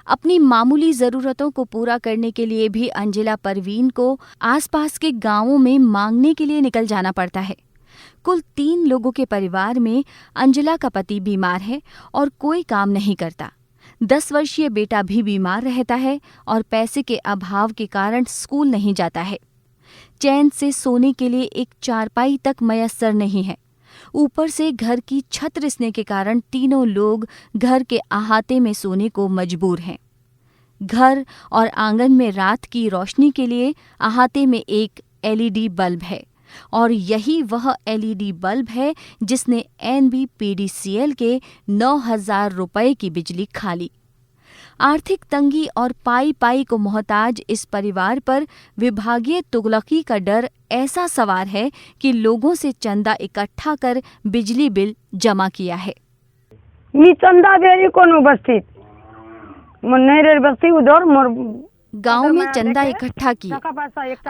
अपनी मामूली ज़रूरतों को पूरा करने के लिए भी अंजिला परवीन को आसपास के गांवों में मांगने के लिए निकल जाना पड़ता है। कुल 3 लोगों के परिवार में अंजिला का पति बीमार है और कोई काम नहीं करता। 10 वर्षीय बेटा भी बीमार रहता है और पैसे के अभाव के कारण स्कूल नहीं जाता है। चैन से सोने के लिए एक चारपाई तक मयस्सर नहीं है। ऊपर से घर की छत रिसने के कारण तीनों लोग घर के अहाते में सोने को मजबूर हैं। घर और आंगन में रात की रोशनी के लिए अहाते में एक LED बल्ब है और यही वह LED बल्ब है जिसने NBPDCL के 9,000 रुपए की बिजली खा ली। आर्थिक तंगी और पाई पाई को मोहताज इस परिवार पर विभागीय तुगलकी का डर ऐसा सवार है कि लोगों से चंदा इकट्ठा कर बिजली बिल जमा किया है। मी चंदा बेरी कोनो बस्ती मन्नेरे बस्ती उधर मोर गांव में चंदा इकट्ठा किया।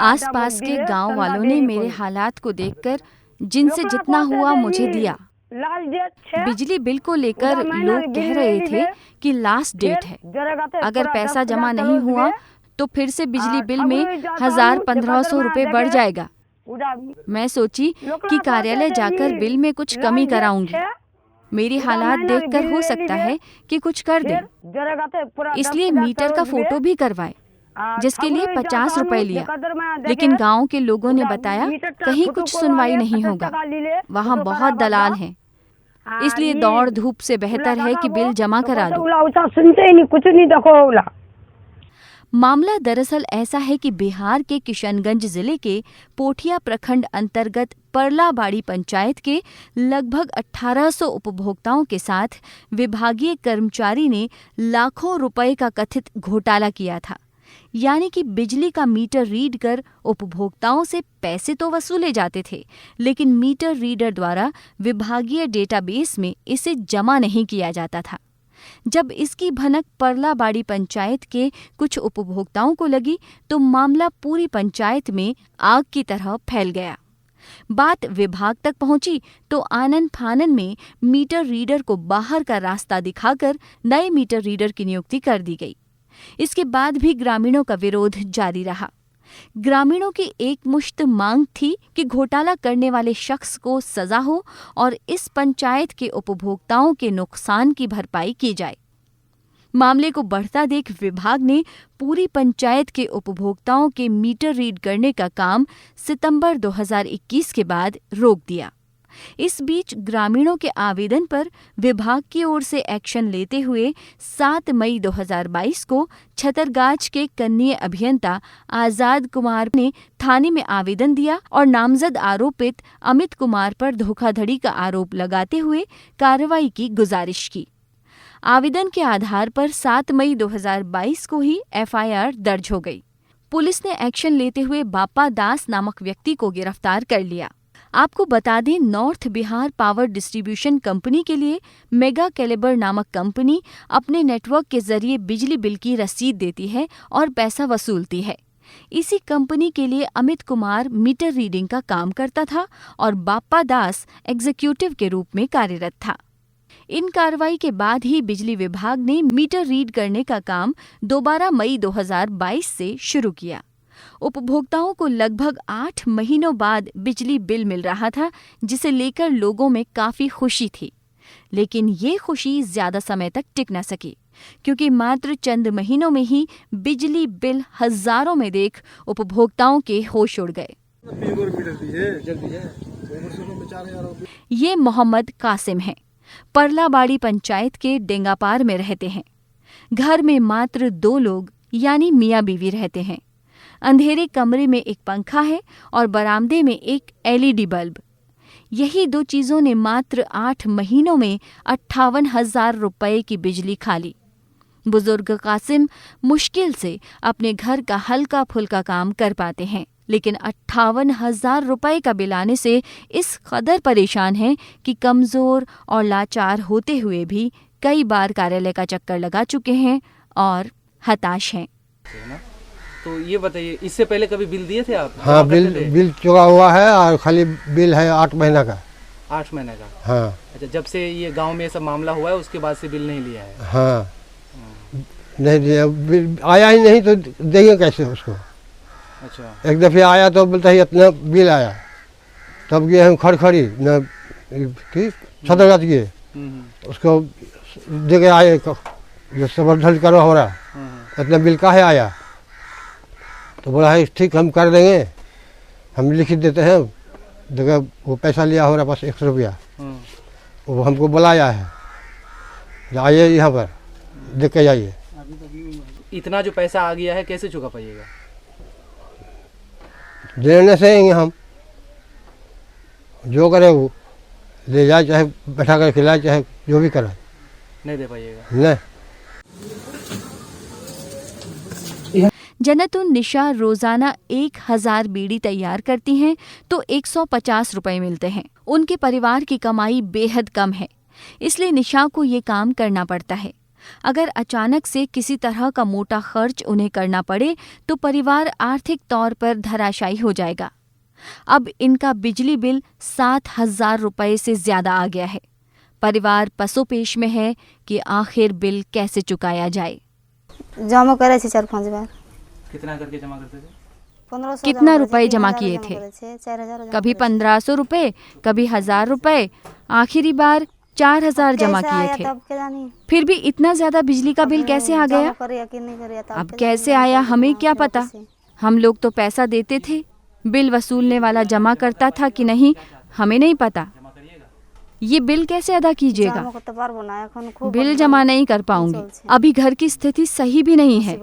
आसपास के गांव वालों ने मेरे हालात को देखकर जिनसे जितना हुआ मुझे दिया। बिजली बिल को लेकर लोग कह रहे थे कि लास्ट डेट है, अगर पैसा जमा नहीं हुआ तो फिर से बिजली बिल में 1,000-1,500 रुपए बढ़ जाएगा। मैं सोची कि कार्यालय जाकर बिल में कुछ कमी कराऊंगी। मेरी हालात देखकर हो सकता है कि कुछ कर दें, इसलिए मीटर का फोटो भी करवाए, जिसके लिए 50 रुपए लिया। लेकिन गांव के लोगों ने बताया कहीं कुछ सुनवाई नहीं होगा, वहाँ बहुत दलाल हैं, इसलिए दौड़ धूप से बेहतर है कि बिल जमा करा दो। मामला दरअसल ऐसा है कि बिहार के किशनगंज जिले के पोठिया प्रखंड अंतर्गत परलाबाड़ी पंचायत के लगभग 1800 उपभोक्ताओं के साथ विभागीय कर्मचारी ने लाखों रुपए का कथित घोटाला किया था। यानी कि बिजली का मीटर रीड कर उपभोक्ताओं से पैसे तो वसूले जाते थे, लेकिन मीटर रीडर द्वारा विभागीय डेटाबेस में इसे जमा नहीं किया जाता था। जब इसकी भनक परलाबाड़ी पंचायत के कुछ उपभोक्ताओं को लगी तो मामला पूरी पंचायत में आग की तरह फैल गया। बात विभाग तक पहुंची तो आनन फानन में मीटर रीडर को बाहर का रास्ता दिखाकर नए मीटर रीडर की नियुक्ति कर दी गई। इसके बाद भी ग्रामीणों का विरोध जारी रहा। ग्रामीणों की एक मुश्त मांग थी कि घोटाला करने वाले शख्स को सजा हो और इस पंचायत के उपभोक्ताओं के नुकसान की भरपाई की जाए। मामले को बढ़ता देख विभाग ने पूरी पंचायत के उपभोक्ताओं के मीटर रीड करने का काम सितंबर 2021 के बाद रोक दिया। इस बीच ग्रामीणों के आवेदन पर विभाग की ओर से एक्शन लेते हुए 7 मई 2022 को छतरगाछ के कनीय अभियंता आजाद कुमार ने थाने में आवेदन दिया और नामजद आरोपित अमित कुमार पर धोखाधड़ी का आरोप लगाते हुए कार्रवाई की गुजारिश की। आवेदन के आधार पर 7 मई 2022 को ही FIR दर्ज हो गई। पुलिस ने एक्शन लेते हुए बाप्पा दास नामक व्यक्ति को गिरफ्तार कर लिया। आपको बता दें, north Bihar power distribution company के लिए मेगा कैलिबर नामक कंपनी अपने नेटवर्क के जरिए बिजली बिल की रसीद देती है और पैसा वसूलती है। इसी कंपनी के लिए अमित कुमार मीटर रीडिंग का काम करता था और बाप्पा दास एग्जीक्यूटिव के रूप में कार्यरत था। इन कार्रवाई के बाद ही बिजली विभाग ने मीटर रीड करने का काम दोबारा मई 2022 से शुरू किया। उपभोक्ताओं को लगभग 8 महीनों बाद बिजली बिल मिल रहा था, जिसे लेकर लोगों में काफी खुशी थी। लेकिन ये खुशी ज्यादा समय तक टिक न सकी, क्योंकि मात्र चंद महीनों में ही बिजली बिल हजारों में देख उपभोक्ताओं के होश उड़ गए। ये मोहम्मद कासिम हैं, परलाबाड़ी पंचायत के डेंगापार में रहते हैं। घर में मात्र 2 लोग यानी मियाँ बीवी रहते हैं। अंधेरे कमरे में एक पंखा है और बरामदे में एक LED बल्ब। यही 2 चीजों ने मात्र 8 महीनों में 58,000 रुपए की बिजली खा ली। बुजुर्ग कासिम मुश्किल से अपने घर का हल्का फुल्का काम कर पाते हैं, लेकिन 58,000 रुपए का बिल आने से इस कदर परेशान हैं कि कमजोर और लाचार होते हुए भी कई बार कार्यालय का चक्कर लगा चुके हैं और हताश हैं। तो ये बताइए, इससे पहले कभी बिल दिए थे आप? हाँ, बिल चुका हुआ है और खाली बिल है 8 महीना का। 8 महीने का? हाँ। अच्छा, जब से ये गांव में ऐसा मामला हुआ है उसके बाद से बिल नहीं लिया है? हाँ। नहीं दिया, बिल आया ही नहीं तो देंगे कैसे उसको। अच्छा। एक दफ़े आया तो बोलता है इतना बिल आया, तब गए हम खड़खड़ी न कि सदरगत गए, उसको दे के आए जो समर्थन करो हो रहा, इतना बिल काहे आया, तो बोला है ठीक हम कर देंगे, हम लिख देते हैं। देखा वो पैसा लिया हो रहा बस 100 रुपया, वो हमको बुलाया है, आइए यहाँ पर देख के जाइए। इतना जो पैसा आ गया है कैसे चुका पाइएगा? देने से आएंगे हम, जो करे वो ले जाए, चाहे बैठा कर खिलाए, चाहे जो भी करे। नहीं दे पाइएगा? नहीं। जन्नतुन निशा रोजाना 1000 बीड़ी तैयार करती हैं तो 150 रुपए मिलते हैं। उनके परिवार की कमाई बेहद कम है, इसलिए निशा को ये काम करना पड़ता है। अगर अचानक से किसी तरह का मोटा खर्च उन्हें करना पड़े तो परिवार आर्थिक तौर पर धराशायी हो जाएगा। अब इनका बिजली बिल 7000 रुपए से ज्यादा आ गया है। परिवार पसोपेश में है कि आखिर बिल कैसे चुकाया जाए। जमा करे 4-5 बार। कितना करके जमा करते थे? 1500 कितना रुपए जमा किए थे? 4000। कभी 1500 रुपए, कभी 1000 रुपए, आखिरी बार 4000 जमा किए थे। फिर भी इतना ज्यादा बिजली का बिल कैसे आ गया? अब कैसे आया हमें क्या पता। हम लोग तो पैसा देते थे, बिल वसूलने वाला जमा करता था कि नहीं हमें नहीं पता। ये बिल कैसे अदा कीजिएगा? बिल जमा नहीं कर पाऊंगी, अभी घर की स्थिति सही भी नहीं है।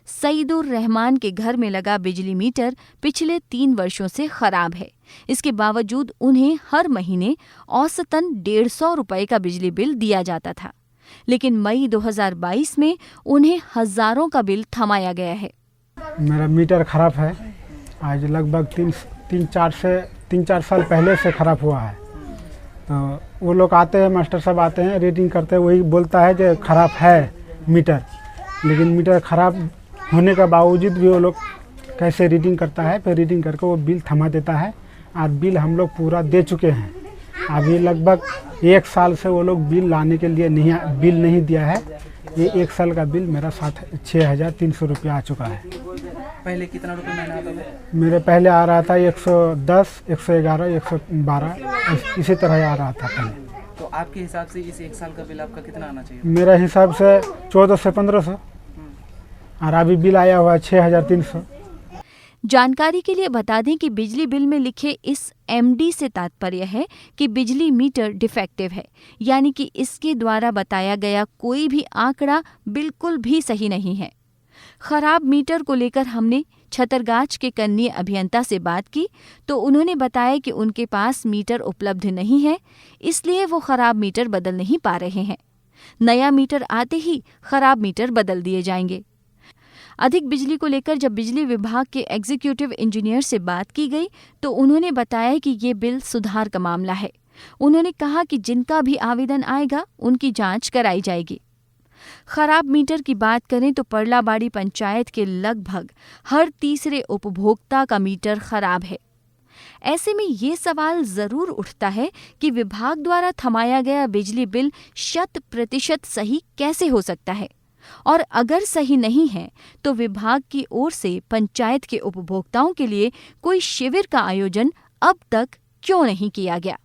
सईदुर रहमान के घर में लगा बिजली मीटर पिछले 3 वर्षों से खराब है। इसके बावजूद उन्हें हर महीने औसतन 150 रुपए का बिजली बिल दिया जाता था, लेकिन मई 2022 में उन्हें हजारों का बिल थमाया गया है। मेरा मीटर खराब है, आज लगभग 3-4 साल पहले से खराब हुआ है। तो वो लोग आते हैं, मास्टर साहब आते हैं, रीडिंग करते हैं, वही बोलता है कि खराब है मीटर, लेकिन मीटर खराब होने का बावजूद भी वो लोग कैसे रीडिंग करता है, फिर रीडिंग करके वो बिल थमा देता है। और बिल हम लोग पूरा दे चुके हैं, अभी लगभग 1 साल से वो लोग बिल लाने के लिए बिल नहीं दिया है। ये 1 साल का बिल मेरा 6300 रुपया आ चुका है। पहले कितना रुपये महीना आता था? मेरे पहले आ रहा था 110, 111, 112, इसी तरह आ रहा था पहले। तो आपके हिसाब से इस 1 साल का बिल आपका कितना आना चाहिए? मेरा हिसाब से 1400 से 1500, और अभी बिल आया हुआ है 6300। जानकारी के लिए बता दें कि बिजली बिल में लिखे इस MD से तात्पर्य है कि बिजली मीटर डिफेक्टिव है, यानी कि इसके द्वारा बताया गया कोई भी आंकड़ा बिल्कुल भी सही नहीं है। खराब मीटर को लेकर हमने छतरगाछ के कनीय अभियंता से बात की तो उन्होंने बताया कि उनके पास मीटर उपलब्ध नहीं है, इसलिए वो खराब मीटर बदल नहीं पा रहे हैं। नया मीटर आते ही खराब मीटर बदल दिए जाएंगे। अधिक बिजली को लेकर जब बिजली विभाग के एग्जीक्यूटिव इंजीनियर से बात की गई तो उन्होंने बताया कि ये बिल सुधार का मामला है। उन्होंने कहा कि जिनका भी आवेदन आएगा उनकी जांच कराई जाएगी। खराब मीटर की बात करें तो परलाबाड़ी पंचायत के लगभग हर तीसरे उपभोक्ता का मीटर खराब है। ऐसे में ये सवाल जरूर उठता है कि विभाग द्वारा थमाया गया बिजली बिल 100% सही कैसे हो सकता है, और अगर सही नहीं है तो विभाग की ओर से पंचायत के उपभोक्ताओं के लिए कोई शिविर का आयोजन अब तक क्यों नहीं किया गया।